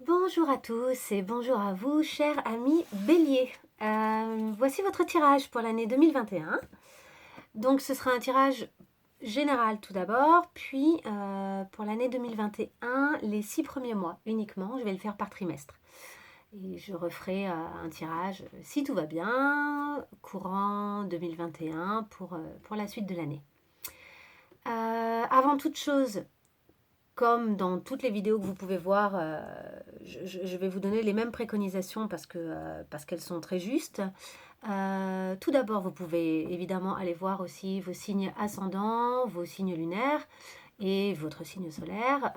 Bonjour à tous et bonjour à vous, chers amis Bélier. Voici votre tirage pour l'année 2021. Donc ce sera un tirage général tout d'abord, puis pour l'année 2021, les 6 premiers mois uniquement. Je vais le faire par trimestre. Et je referai un tirage, si tout va bien, courant 2021 pour la suite de l'année. Avant toute chose, comme dans toutes les vidéos que vous pouvez voir, je vais vous donner les mêmes préconisations parce qu'elles sont très justes. Tout d'abord, vous pouvez évidemment aller voir aussi vos signes ascendants, vos signes lunaires et votre signe solaire.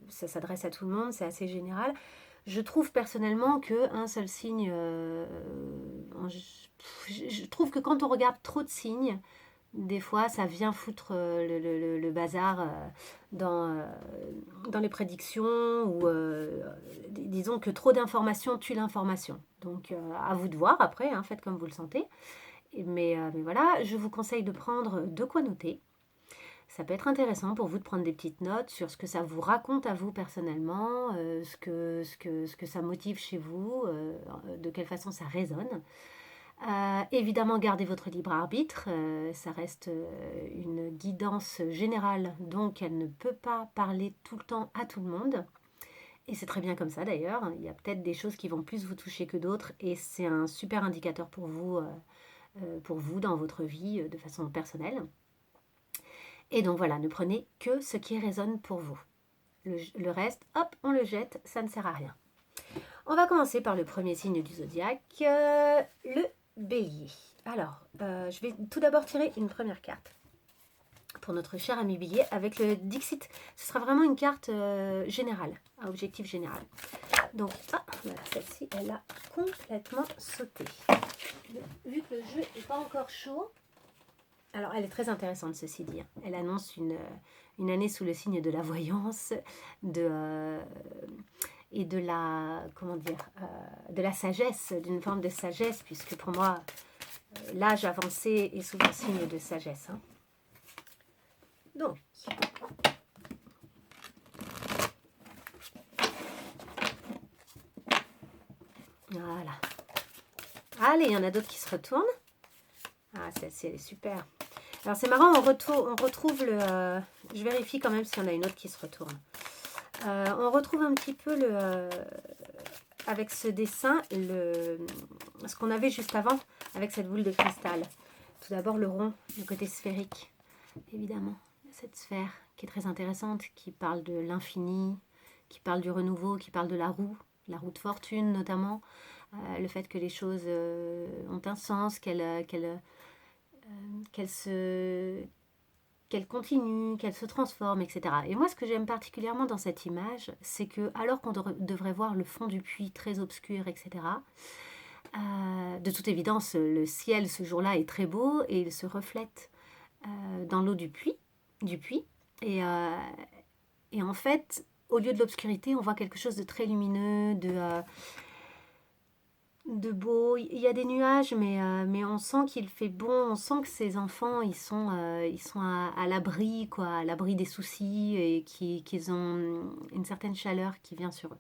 Ça s'adresse à tout le monde, c'est assez général. Je trouve personnellement qu'un seul signe, je trouve que quand on regarde trop de signes, des fois, ça vient foutre le bazar dans les prédictions ou disons que trop d'informations tue l'information. Donc, à vous de voir après, hein, faites comme vous le sentez. Mais voilà, je vous conseille de prendre de quoi noter. Ça peut être intéressant pour vous de prendre des petites notes sur ce que ça vous raconte à vous personnellement, ce que ça motive chez vous, de quelle façon ça résonne. Évidemment, gardez votre libre arbitre, ça reste une guidance générale, donc elle ne peut pas parler tout le temps à tout le monde. Et c'est très bien comme ça d'ailleurs, il y a peut-être des choses qui vont plus vous toucher que d'autres, et c'est un super indicateur pour vous dans votre vie de façon personnelle. Et donc voilà, ne prenez que ce qui résonne pour vous. Le reste, hop, on le jette, ça ne sert à rien. On va commencer par le premier signe du zodiaque, le Bélier. Alors, je vais tout d'abord tirer une première carte pour notre cher ami Bélier avec le Dixit. Ce sera vraiment une carte générale, un objectif général. Donc, voilà, celle-ci, elle a complètement sauté. Vu que le jeu n'est pas encore chaud, alors elle est très intéressante ceci dit. Elle annonce une année sous le signe de la voyance, et de la, comment dire, de la sagesse, d'une forme de sagesse, puisque pour moi, l'âge avancé est souvent signe de sagesse. Hein. Donc, voilà. Allez, il y en a d'autres qui se retournent. Ah, celle-ci, elle est super. Alors, c'est marrant, on retrouve le... je vérifie quand même s'il y en a une autre qui se retourne. On retrouve un petit peu avec ce dessin ce qu'on avait juste avant avec cette boule de cristal. Tout d'abord le rond, le côté sphérique, évidemment. Cette sphère qui est très intéressante, qui parle de l'infini, qui parle du renouveau, qui parle de la roue de fortune notamment. Le fait que les choses ont un sens, qu'elles continuent, qu'elles se transforment, etc. Et moi, ce que j'aime particulièrement dans cette image, c'est que, alors qu'on devrait voir le fond du puits très obscur, etc., de toute évidence, le ciel ce jour-là est très beau et il se reflète dans l'eau du puits. Et en fait, au lieu de l'obscurité, on voit quelque chose de très lumineux, de beau. Il y a des nuages, mais on sent qu'il fait bon. On sent que ces enfants, ils sont à l'abri, quoi, à l'abri des soucis et qu'ils ont une certaine chaleur qui vient sur eux.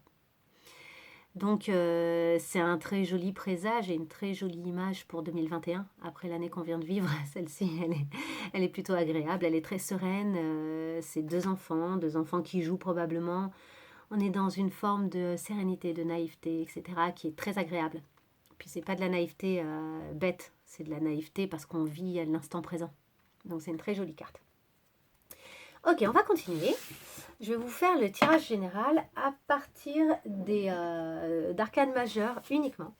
Donc, c'est un très joli présage et une très jolie image pour 2021. Après l'année qu'on vient de vivre, celle-ci, elle est plutôt agréable. Elle est très sereine. C'est deux enfants qui jouent probablement. On est dans une forme de sérénité, de naïveté, etc., qui est très agréable. Puis c'est pas de la naïveté bête, c'est de la naïveté parce qu'on vit à l'instant présent. Donc c'est une très jolie carte. Ok, on va continuer. Je vais vous faire le tirage général à partir d'arcanes majeures uniquement.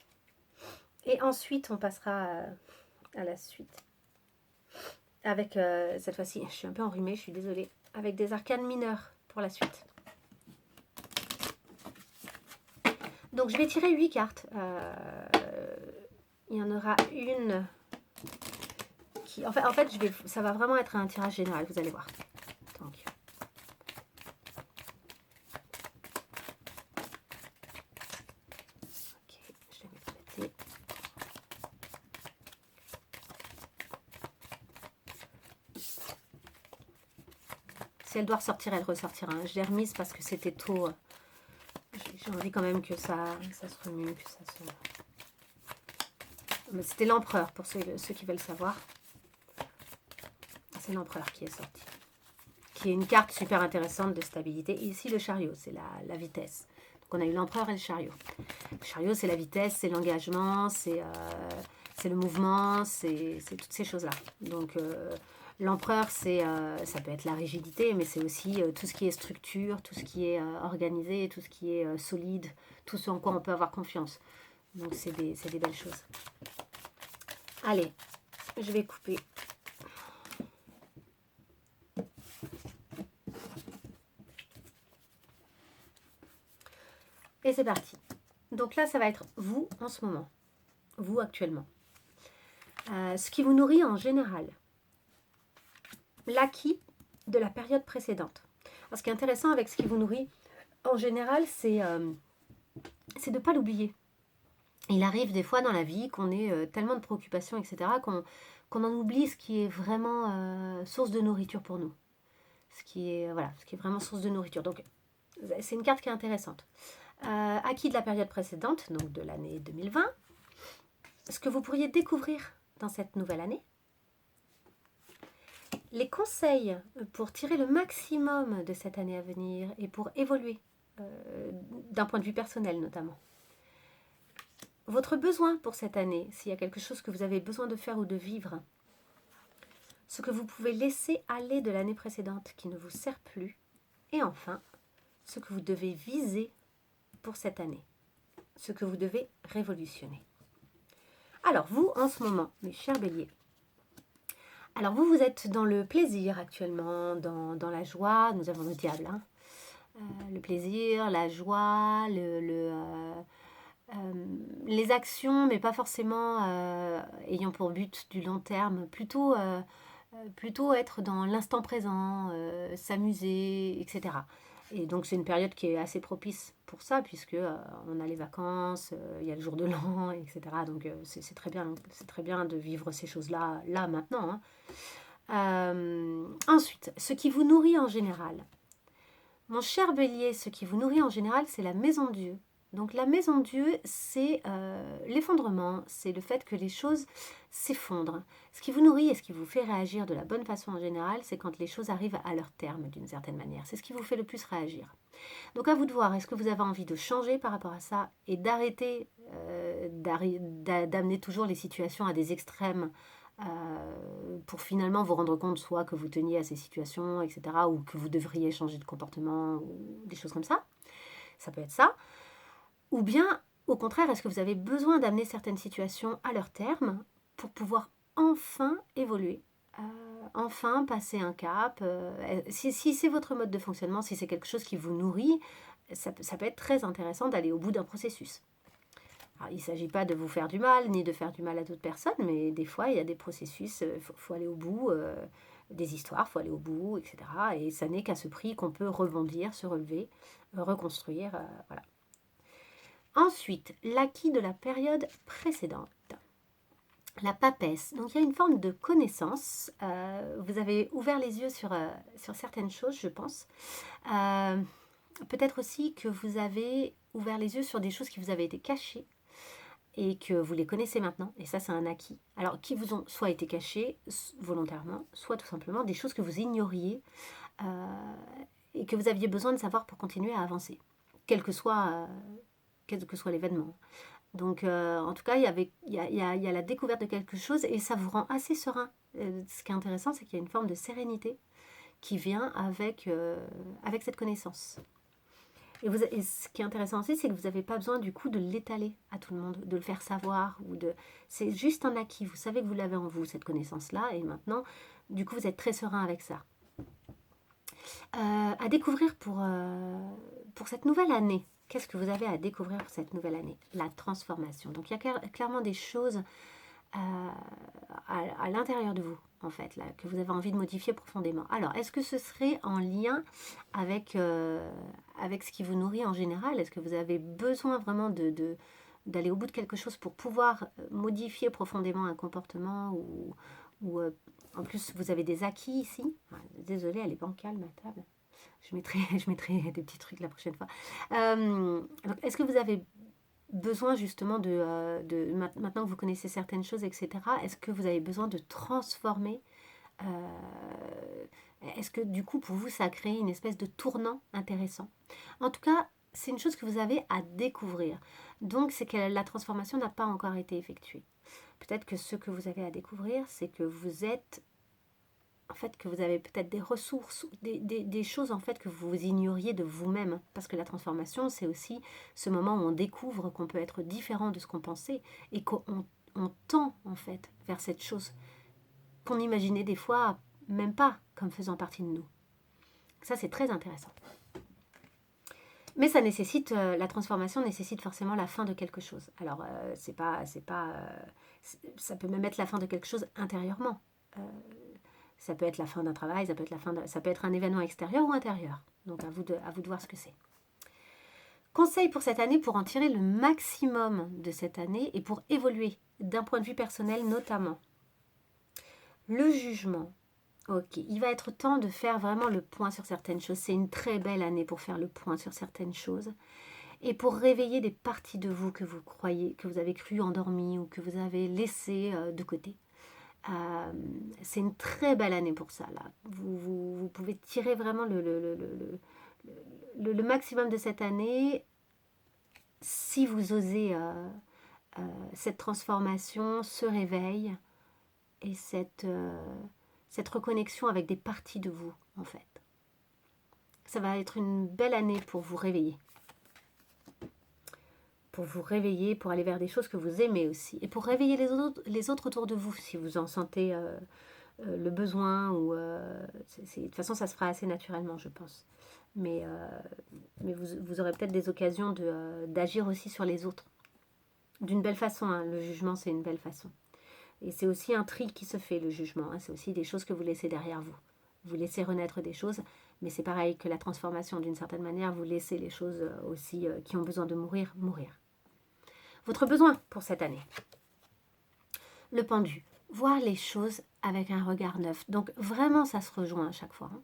Et ensuite, on passera à la suite. Avec, cette fois-ci, je suis un peu enrhumée, je suis désolée. Avec des arcanes mineures pour la suite. Donc je vais tirer 8 cartes. Il y en aura une qui... En fait ça va vraiment être un tirage général, vous allez voir. Donc. Ok, je vais mettre de côté. Si elle doit ressortir, elle ressortira. Je l'ai remise parce que c'était tôt. J'ai envie quand même que ça se remue, que ça se... Mais c'était l'empereur, pour ceux qui veulent savoir. C'est l'empereur qui est sorti. Qui est une carte super intéressante de stabilité. Et ici, le chariot, c'est la vitesse. Donc, on a eu l'empereur et le chariot. Le chariot, c'est la vitesse, c'est l'engagement, c'est le mouvement, c'est toutes ces choses-là. Donc, l'empereur, ça peut être la rigidité, mais c'est aussi tout ce qui est structure, tout ce qui est organisé, tout ce qui est solide, tout ce en quoi on peut avoir confiance. Donc, c'est des belles choses. Allez, je vais couper. Et c'est parti. Donc là, ça va être vous en ce moment, vous actuellement. Ce qui vous nourrit en général. L'acquis de la période précédente. Alors, ce qui est intéressant avec ce qui vous nourrit en général, c'est de ne pas l'oublier. Il arrive des fois dans la vie qu'on ait tellement de préoccupations, etc., qu'on en oublie ce qui est vraiment source de nourriture pour nous. Ce qui est vraiment source de nourriture. Donc, c'est une carte qui est intéressante. Acquis de la période précédente, donc de l'année 2020, ce que vous pourriez découvrir dans cette nouvelle année, les conseils pour tirer le maximum de cette année à venir et pour évoluer, d'un point de vue personnel notamment. Votre besoin pour cette année, s'il y a quelque chose que vous avez besoin de faire ou de vivre, ce que vous pouvez laisser aller de l'année précédente qui ne vous sert plus, et enfin, ce que vous devez viser pour cette année, ce que vous devez révolutionner. Alors vous, en ce moment, mes chers béliers, alors vous êtes dans le plaisir actuellement, dans la joie, nous avons le diable, hein. Le plaisir, la joie, les actions, mais pas forcément ayant pour but du long terme, plutôt être dans l'instant présent, s'amuser, etc. Et donc c'est une période qui est assez propice pour ça, puisque on a les vacances, il y a le jour de l'an, etc. Donc c'est très bien de vivre ces choses-là, là, maintenant, hein. Ensuite, ce qui vous nourrit en général. Mon cher bélier, ce qui vous nourrit en général, c'est la maison de Dieu. Donc la maison de Dieu, c'est l'effondrement, c'est le fait que les choses s'effondrent. Ce qui vous nourrit et ce qui vous fait réagir de la bonne façon en général, c'est quand les choses arrivent à leur terme d'une certaine manière. C'est ce qui vous fait le plus réagir. Donc à vous de voir, est-ce que vous avez envie de changer par rapport à ça et d'arrêter d'amener toujours les situations à des extrêmes pour finalement vous rendre compte soit que vous teniez à ces situations, etc., ou que vous devriez changer de comportement, ou des choses comme ça. Ça peut être ça. Ou bien, au contraire, est-ce que vous avez besoin d'amener certaines situations à leur terme pour pouvoir enfin évoluer, enfin passer un cap. Si c'est votre mode de fonctionnement, si c'est quelque chose qui vous nourrit, ça peut être très intéressant d'aller au bout d'un processus. Alors, il ne s'agit pas de vous faire du mal, ni de faire du mal à d'autres personnes, mais des fois, il y a des processus, il faut aller au bout, des histoires, il faut aller au bout, etc. Et ça n'est qu'à ce prix qu'on peut rebondir, se relever, reconstruire, voilà. Ensuite, l'acquis de la période précédente. La papesse. Donc, il y a une forme de connaissance. Vous avez ouvert les yeux sur certaines choses, je pense. Peut-être aussi que vous avez ouvert les yeux sur des choses qui vous avaient été cachées et que vous les connaissez maintenant. Et ça, c'est un acquis. Alors, qui vous ont soit été cachées volontairement, soit tout simplement des choses que vous ignoriez et que vous aviez besoin de savoir pour continuer à avancer, quel que soit l'événement. Donc, en tout cas, il y a la découverte de quelque chose et ça vous rend assez serein. Ce qui est intéressant, c'est qu'il y a une forme de sérénité qui vient avec cette connaissance. Et ce qui est intéressant aussi, c'est que vous n'avez pas besoin du coup de l'étaler à tout le monde, de le faire savoir. C'est juste un acquis. Vous savez que vous l'avez en vous, cette connaissance-là. Et maintenant, du coup, vous êtes très serein avec ça. À découvrir pour cette nouvelle année. Qu'est-ce que vous avez à découvrir pour cette nouvelle année? La transformation. Donc, il y a clairement des choses à l'intérieur de vous, en fait, là, que vous avez envie de modifier profondément. Alors, est-ce que ce serait en lien avec ce qui vous nourrit en général? Est-ce que vous avez besoin vraiment d'aller au bout de quelque chose pour pouvoir modifier profondément un comportement ou en plus, vous avez des acquis ici. Désolée, elle est bancale, ma table. je mettrai des petits trucs la prochaine fois. Donc, est-ce que vous avez besoin justement maintenant que vous connaissez certaines choses, etc., est-ce que vous avez besoin de transformer est-ce que du coup pour vous ça a créé une espèce de tournant intéressant? En tout cas, c'est une chose que vous avez à découvrir. Donc c'est que la transformation n'a pas encore été effectuée. Peut-être que ce que vous avez à découvrir, c'est que vous êtes en fait que vous avez peut-être des ressources, des choses en fait que vous ignoriez de vous-même. Parce que la transformation, c'est aussi ce moment où on découvre qu'on peut être différent de ce qu'on pensait et qu'on tend en fait vers cette chose qu'on imaginait des fois même pas comme faisant partie de nous. Ça, c'est très intéressant. Mais ça nécessite, la transformation nécessite forcément la fin de quelque chose. Alors, ça peut même être la fin de quelque chose intérieurement. Euh, ça peut être la fin d'un travail, ça peut être un événement extérieur ou intérieur. Donc, à vous de voir ce que c'est. Conseil pour cette année pour en tirer le maximum de cette année et pour évoluer d'un point de vue personnel notamment. Le jugement. Ok, il va être temps de faire vraiment le point sur certaines choses. C'est une très belle année pour faire le point sur certaines choses et pour réveiller des parties de vous que vous croyez, que vous avez cru endormies ou que vous avez laissées de côté. C'est une très belle année pour ça. Là. Vous pouvez tirer vraiment le maximum de cette année si vous osez cette transformation, ce réveil et cette reconnexion avec des parties de vous, en fait. Ça va être une belle année pour vous réveiller. Pour vous réveiller, pour aller vers des choses que vous aimez aussi. Et pour réveiller les autres autour de vous, si vous en sentez le besoin. De toute façon, ça se fera assez naturellement, je pense. Mais vous aurez peut-être des occasions d'agir aussi sur les autres. D'une belle façon, hein. Le jugement, c'est une belle façon. Et c'est aussi un tri qui se fait, le jugement. Hein. C'est aussi des choses que vous laissez derrière vous. Vous laissez renaître des choses, mais c'est pareil que la transformation, d'une certaine manière, vous laissez les choses aussi qui ont besoin de mourir, mourir. Votre besoin pour cette année. Le pendu. Voir les choses avec un regard neuf. Donc vraiment, ça se rejoint à chaque fois. Hein.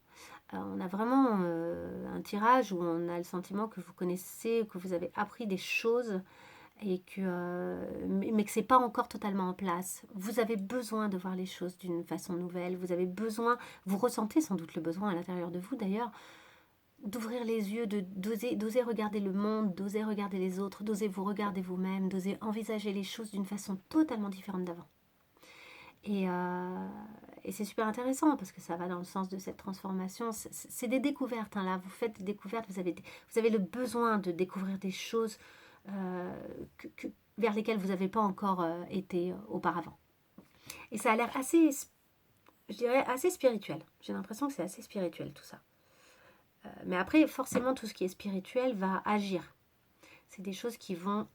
On a vraiment un tirage où on a le sentiment que vous connaissez, que vous avez appris des choses et mais que c'est pas encore totalement en place. Vous avez besoin de voir les choses d'une façon nouvelle. Vous avez besoin, vous ressentez sans doute le besoin à l'intérieur de vous d'ailleurs, d'ouvrir les yeux, d'oser regarder le monde, d'oser regarder les autres, d'oser vous regarder vous-même, d'oser envisager les choses d'une façon totalement différente d'avant. Et c'est super intéressant parce que ça va dans le sens de cette transformation. C'est des découvertes, hein, là. Vous faites des découvertes, vous avez le besoin de découvrir des choses vers lesquelles vous n'avez pas encore été auparavant. Et ça a l'air assez, je dirais, assez spirituel. J'ai l'impression que c'est assez spirituel tout ça. Mais après, forcément, tout ce qui est spirituel va agir. C'est des choses qui vont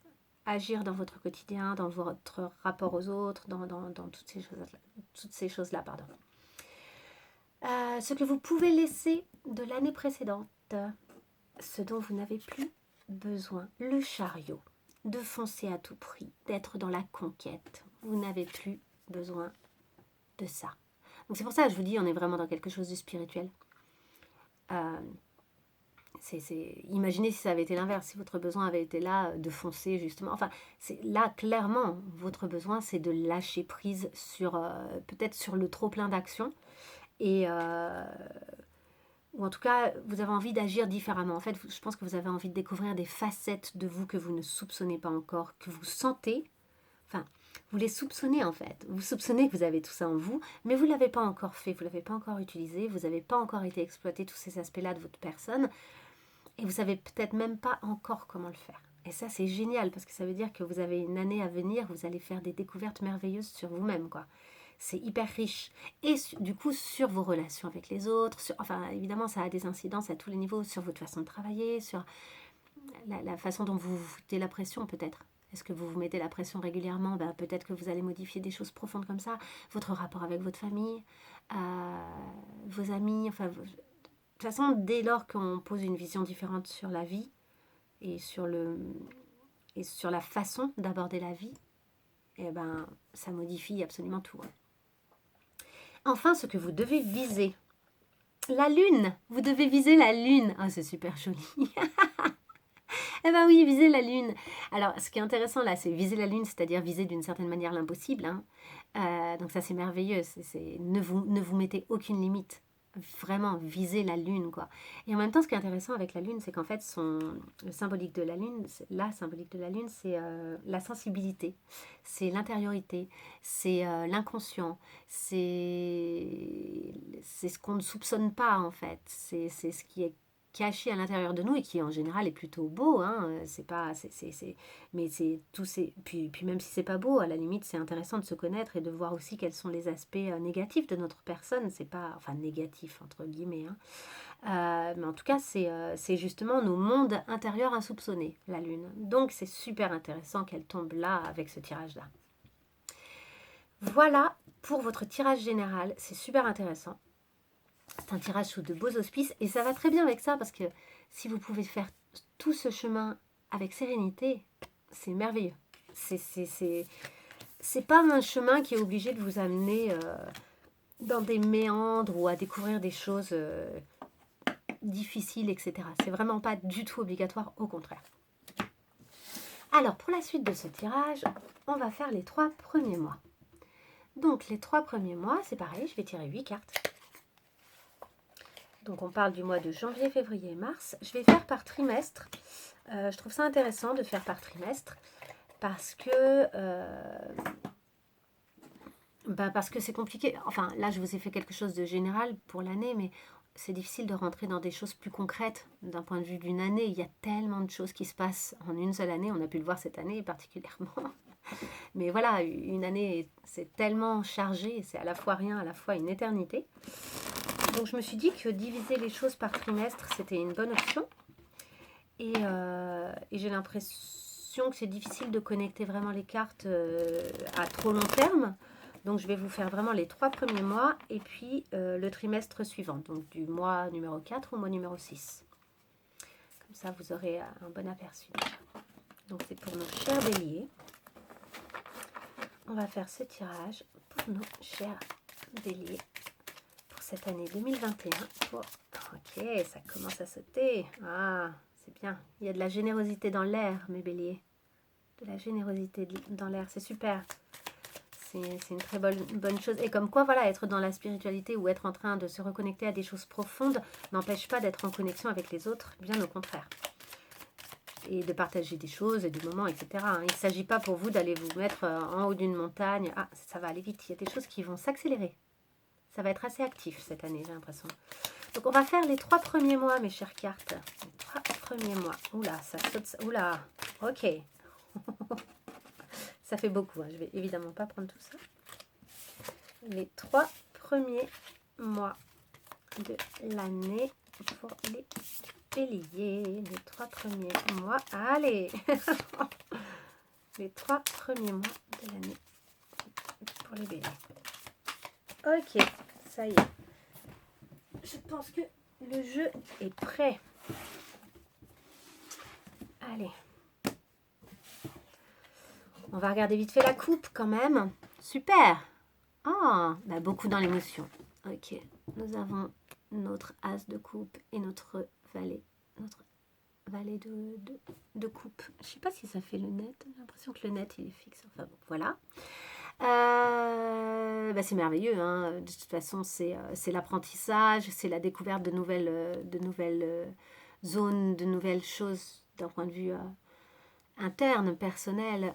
agir dans votre quotidien, dans votre rapport aux autres, dans toutes ces choses-là. Pardon. Ce que vous pouvez laisser de l'année précédente, ce dont vous n'avez plus besoin, le chariot, de foncer à tout prix, d'être dans la conquête. Vous n'avez plus besoin de ça. Donc c'est pour ça que je vous dis, on est vraiment dans quelque chose de spirituel. Imaginez si ça avait été l'inverse, si votre besoin avait été là de foncer justement. Enfin, là clairement, votre besoin c'est de lâcher prise sur peut-être sur le trop plein d'actions et ou en tout cas vous avez envie d'agir différemment. En fait, je pense que vous avez envie de découvrir des facettes de vous que vous ne soupçonnez pas encore, que vous sentez. Enfin, vous les soupçonnez en fait. Vous soupçonnez que vous avez tout ça en vous, mais vous ne l'avez pas encore fait, vous ne l'avez pas encore utilisé, vous n'avez pas encore été exploité tous ces aspects-là de votre personne. Et vous savez peut-être même pas encore comment le faire. Et ça, c'est génial parce que ça veut dire que vous avez une année à venir, vous allez faire des découvertes merveilleuses sur vous-même, quoi. C'est hyper riche. Et du coup, sur vos relations avec les autres, enfin, évidemment, ça a des incidences à tous les niveaux, sur votre façon de travailler, sur la façon dont vous vous foutez la pression, peut-être. Est-ce que vous vous mettez la pression régulièrement? Peut-être que vous allez modifier des choses profondes comme ça. Votre rapport avec votre famille, vos amis, enfin... De toute façon, dès lors qu'on pose une vision différente sur la vie et sur la façon d'aborder la vie, ça modifie absolument tout. Enfin, ce que vous devez viser. La lune, vous devez viser la lune. Ah, c'est super joli. Eh ben oui, viser la lune. Alors, ce qui est intéressant là, c'est viser la lune, c'est-à-dire viser d'une certaine manière l'impossible, hein. Donc ça, c'est merveilleux. Ne vous mettez aucune limite. Vraiment, visez la lune, quoi. Et en même temps, ce qui est intéressant avec la lune, c'est qu'en fait, le symbolique de la lune, la symbolique de la lune, c'est la sensibilité, c'est l'intériorité, c'est l'inconscient, c'est ce qu'on ne soupçonne pas, en fait. C'est ce qui est caché à l'intérieur de nous et qui en général est plutôt beau, hein. C'est pas mais c'est tout c'est puis même si c'est pas beau, à la limite c'est intéressant de se connaître et de voir aussi quels sont les aspects négatifs de notre personne. C'est pas enfin négatif entre guillemets, hein. Mais en tout cas c'est justement nos mondes intérieurs insoupçonnés, la lune. Donc c'est super intéressant qu'elle tombe là avec ce tirage là. Voilà pour votre tirage général, c'est super intéressant. C'est un tirage sous de beaux auspices et ça va très bien avec ça parce que si vous pouvez faire tout ce chemin avec sérénité, c'est merveilleux. C'est pas un chemin qui est obligé de vous amener dans des méandres ou à découvrir des choses difficiles, etc. C'est vraiment pas du tout obligatoire, au contraire. Alors, pour la suite de ce tirage, on va faire les 3 premiers mois. Donc, les 3 premiers mois, c'est pareil, je vais tirer 8 cartes. Donc on parle du mois de janvier, février et mars. Je vais faire par trimestre. Je trouve ça intéressant de faire par trimestre parce que c'est compliqué. Enfin, là, je vous ai fait quelque chose de général pour l'année, mais c'est difficile de rentrer dans des choses plus concrètes d'un point de vue d'une année. Il y a tellement de choses qui se passent en une seule année. On a pu le voir cette année particulièrement. Mais voilà, une année, c'est tellement chargé. C'est à la fois rien, à la fois une éternité. Donc je me suis dit que diviser les choses par trimestre, c'était une bonne option. Et j'ai l'impression que c'est difficile de connecter vraiment les cartes à trop long terme. Donc je vais vous faire vraiment les 3 premiers mois et puis le trimestre suivant. Donc du mois numéro 4 au mois numéro 6. Comme ça, vous aurez un bon aperçu. Donc c'est pour nos chers béliers. On va faire ce tirage pour nos chers béliers. Cette année 2021. Ok, ça commence à sauter. Ah, c'est bien. Il y a de la générosité dans l'air, mes béliers. De la générosité dans l'air, c'est super. C'est une très bonne chose. Et comme quoi, voilà, être dans la spiritualité ou être en train de se reconnecter à des choses profondes n'empêche pas d'être en connexion avec les autres, bien au contraire. Et de partager des choses et du moment, etc. Il ne s'agit pas pour vous d'aller vous mettre en haut d'une montagne. Ah, ça va aller vite. Il y a des choses qui vont s'accélérer. Ça va être assez actif cette année, j'ai l'impression. Donc, on va faire les 3 premiers mois, mes chères cartes. Les 3 premiers mois. Oula, ça saute. Oula, ok. Ça fait beaucoup. Hein. Je vais évidemment pas prendre tout ça. Les 3 premiers mois de l'année pour les béliers. Les 3 premiers mois. Allez. Les 3 premiers mois de l'année pour les béliers. Ok. Ça y est. Je pense que le jeu est prêt. Allez. On va regarder vite fait la coupe quand même. Super. Ah, bah beaucoup dans l'émotion. Ok. Nous avons notre as de coupe et notre valet. Notre valet de coupe. Je ne sais pas si ça fait le net. J'ai l'impression que le net il est fixe. Enfin bon, voilà. C'est merveilleux, hein. De toute façon c'est l'apprentissage, c'est la découverte de nouvelles zones, de nouvelles choses d'un point de vue interne, personnel.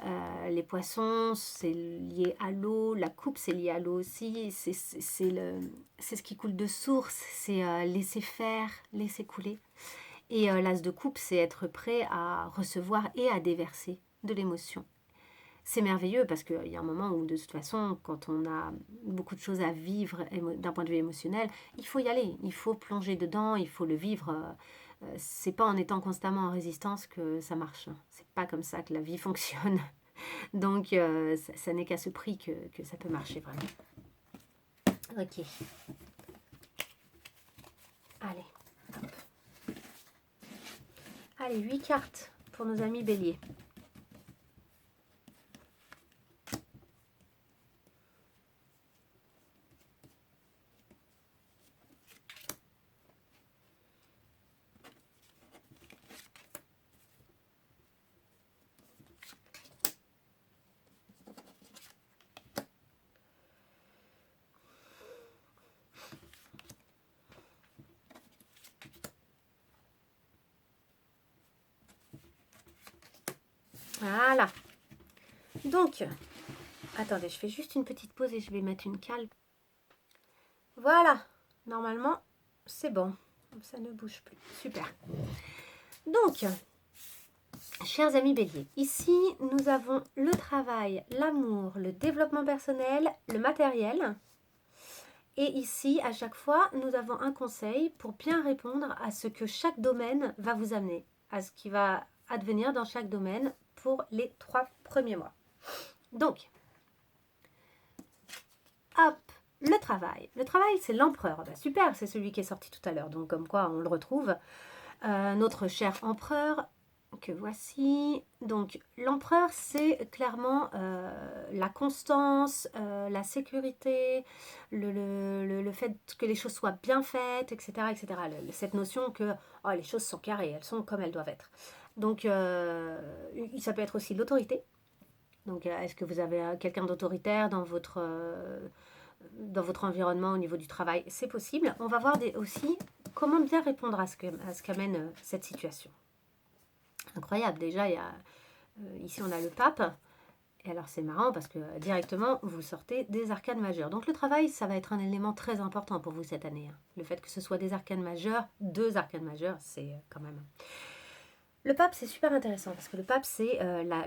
Les poissons c'est lié à l'eau, la coupe c'est lié à l'eau aussi, c'est ce qui coule de source, c'est laisser faire, laisser couler. Et l'as de coupe c'est être prêt à recevoir et à déverser de l'émotion. C'est merveilleux parce qu'il y a un moment où de toute façon, quand on a beaucoup de choses à vivre d'un point de vue émotionnel, il faut y aller, il faut plonger dedans, il faut le vivre. C'est pas en étant constamment en résistance que ça marche. C'est pas comme ça que la vie fonctionne. Donc ça n'est qu'à ce prix que ça peut marcher vraiment. Ok. Allez. Hop. Allez, 8 cartes pour nos amis béliers. Voilà. Donc, attendez, je fais juste une petite pause et je vais mettre une cale. Voilà. Normalement, c'est bon. Ça ne bouge plus. Super. Donc, chers amis béliers, ici, nous avons le travail, l'amour, le développement personnel, le matériel. Et ici, à chaque fois, nous avons un conseil pour bien répondre à ce que chaque domaine va vous amener, à ce qui va advenir dans chaque domaine pour les 3 premiers mois. Donc, hop, le travail. Le travail, c'est l'empereur. Bah, super, c'est celui qui est sorti tout à l'heure. Donc, comme quoi, on le retrouve. Notre cher empereur, que voici. Donc, l'empereur, c'est clairement la constance, la sécurité, le fait que les choses soient bien faites, etc. etc. Cette notion que oh, les choses sont carrées, elles sont comme elles doivent être. Donc, ça peut être aussi l'autorité. Donc, est-ce que vous avez quelqu'un d'autoritaire dans votre environnement au niveau du travail? C'est possible. On va voir aussi comment bien répondre à ce qu'amène cette situation. Incroyable, déjà, ici on a le pape. Et alors c'est marrant parce que directement vous sortez des arcanes majeures. Donc le travail, ça va être un élément très important pour vous cette année. Le fait que ce soit des arcanes majeures, 2 arcanes majeures, c'est quand même... Le pape, c'est super intéressant parce que le pape, c'est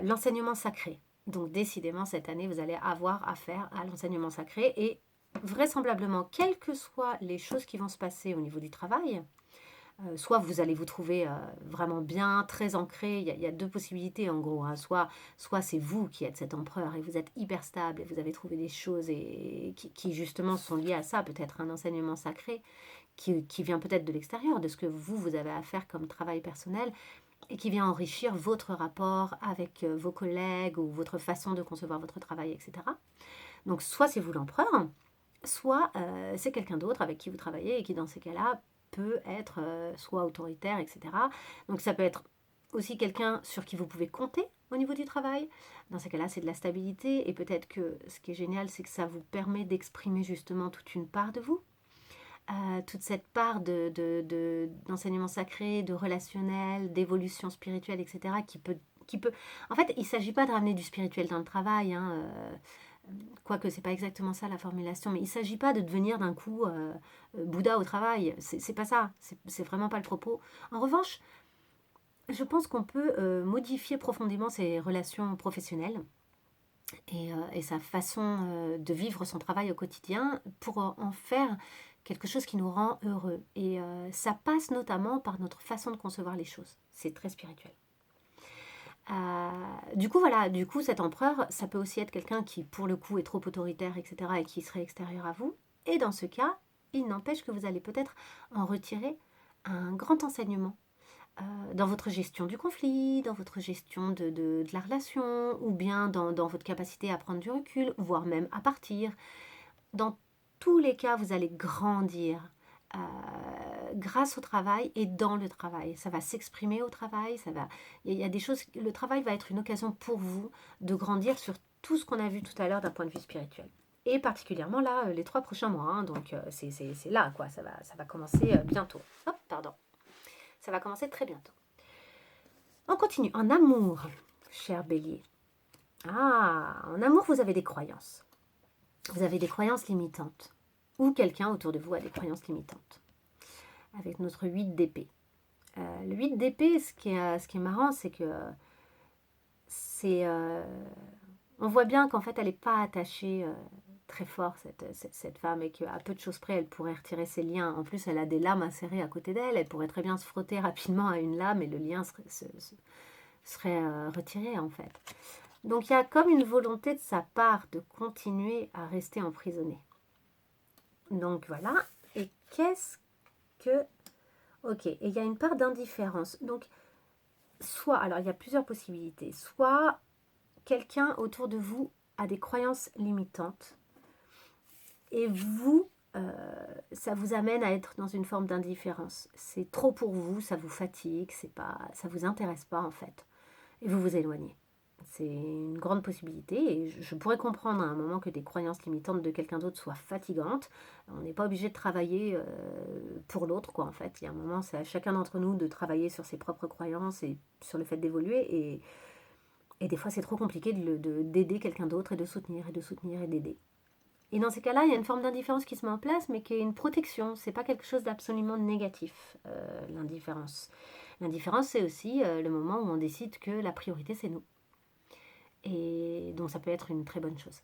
l'enseignement sacré. Donc décidément, cette année, vous allez avoir affaire à l'enseignement sacré et vraisemblablement, quelles que soient les choses qui vont se passer au niveau du travail, soit vous allez vous trouver vraiment bien, très ancré. Il y a 2 possibilités en gros. Hein. Soit c'est vous qui êtes cet empereur et vous êtes hyper stable et vous avez trouvé des choses qui justement sont liées à ça, peut-être un enseignement sacré qui vient peut-être de l'extérieur, de ce que vous avez à faire comme travail personnel et qui vient enrichir votre rapport avec vos collègues ou votre façon de concevoir votre travail, etc. Donc soit c'est vous l'empereur, soit c'est quelqu'un d'autre avec qui vous travaillez et qui dans ces cas-là peut être soit autoritaire, etc. Donc ça peut être aussi quelqu'un sur qui vous pouvez compter au niveau du travail. Dans ces cas-là, c'est de la stabilité et peut-être que ce qui est génial, c'est que ça vous permet d'exprimer justement toute une part de vous. Toute cette part d'enseignement sacré, de relationnel, d'évolution spirituelle, etc. qui peut... En fait, il ne s'agit pas de ramener du spirituel dans le travail, hein, quoique c'est pas exactement ça la formulation, mais il ne s'agit pas de devenir d'un coup Bouddha au travail, c'est pas ça, c'est vraiment pas le propos. En revanche, je pense qu'on peut modifier profondément ses relations professionnelles et sa façon de vivre son travail au quotidien pour en faire quelque chose qui nous rend heureux. Et ça passe notamment par notre façon de concevoir les choses. C'est très spirituel. Du coup, voilà, du coup, cet empereur, ça peut aussi être quelqu'un qui, pour le coup, est trop autoritaire, etc., et qui serait extérieur à vous. Et dans ce cas, il n'empêche que vous allez peut-être en retirer un grand enseignement dans votre gestion du conflit, dans votre gestion de la relation, ou bien dans votre capacité à prendre du recul, voire même à partir. Dans tous les cas, vous allez grandir euh, grâce au travail et dans le travail. Ça va s'exprimer au travail, il y a des choses, le travail va être une occasion pour vous de grandir sur tout ce qu'on a vu tout à l'heure d'un point de vue spirituel. Et particulièrement là, les 3 prochains mois, hein, donc c'est là, quoi, ça va commencer bientôt. Hop, pardon. Ça va commencer très bientôt. On continue. En amour, cher bélier. Ah, en amour, vous avez des croyances. Vous avez des croyances limitantes. Ou quelqu'un autour de vous a des croyances limitantes. Avec notre 8 d'épée. Le 8 d'épée, ce qui est marrant, c'est que c'est... on voit bien qu'en fait, elle n'est pas attachée très fort, cette femme, et qu'à peu de choses près, elle pourrait retirer ses liens. En plus, elle a des lames insérées à côté d'elle. Elle pourrait très bien se frotter rapidement à une lame et le lien serait retiré, en fait. Donc, il y a comme une volonté de sa part de continuer à rester emprisonnée. Donc, voilà. Et qu'est-ce que... Ok, et il y a une part d'indifférence. Donc, alors il y a plusieurs possibilités. Soit quelqu'un autour de vous a des croyances limitantes et vous, ça vous amène à être dans une forme d'indifférence. C'est trop pour vous, ça vous fatigue, ça vous intéresse pas en fait. Et vous vous éloignez. C'est une grande possibilité et je pourrais comprendre à un moment que des croyances limitantes de quelqu'un d'autre soient fatigantes. On n'est pas obligé de travailler pour l'autre, quoi, en fait. Il y a un moment, c'est à chacun d'entre nous de travailler sur ses propres croyances et sur le fait d'évoluer. Et des fois, c'est trop compliqué d'aider quelqu'un d'autre et de soutenir et de soutenir et d'aider. Et dans ces cas-là, il y a une forme d'indifférence qui se met en place, mais qui est une protection. C'est pas quelque chose d'absolument négatif, l'indifférence. L'indifférence, c'est aussi le moment où on décide que la priorité, c'est nous. Et donc, ça peut être une très bonne chose.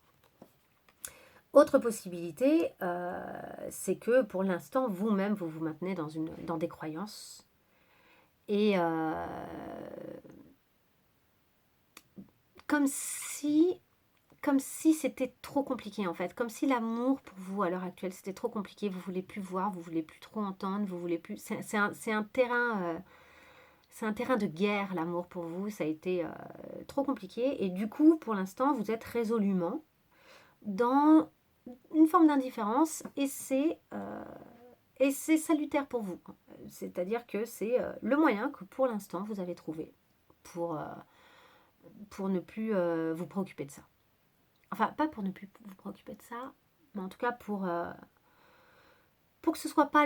Autre possibilité, c'est que pour l'instant, vous-même, vous vous maintenez dans des croyances. Et comme si c'était trop compliqué en fait, comme si l'amour pour vous à l'heure actuelle c'était trop compliqué, vous voulez plus voir, vous voulez plus trop entendre, vous voulez plus. C'est un terrain de guerre l'amour pour vous, ça a été trop compliqué et du coup pour l'instant vous êtes résolument dans une forme d'indifférence et c'est salutaire pour vous. C'est-à-dire que c'est le moyen que pour l'instant vous avez trouvé pour ne plus vous préoccuper de ça. Enfin, pas pour ne plus vous préoccuper de ça, mais en tout cas pour que ce soit pas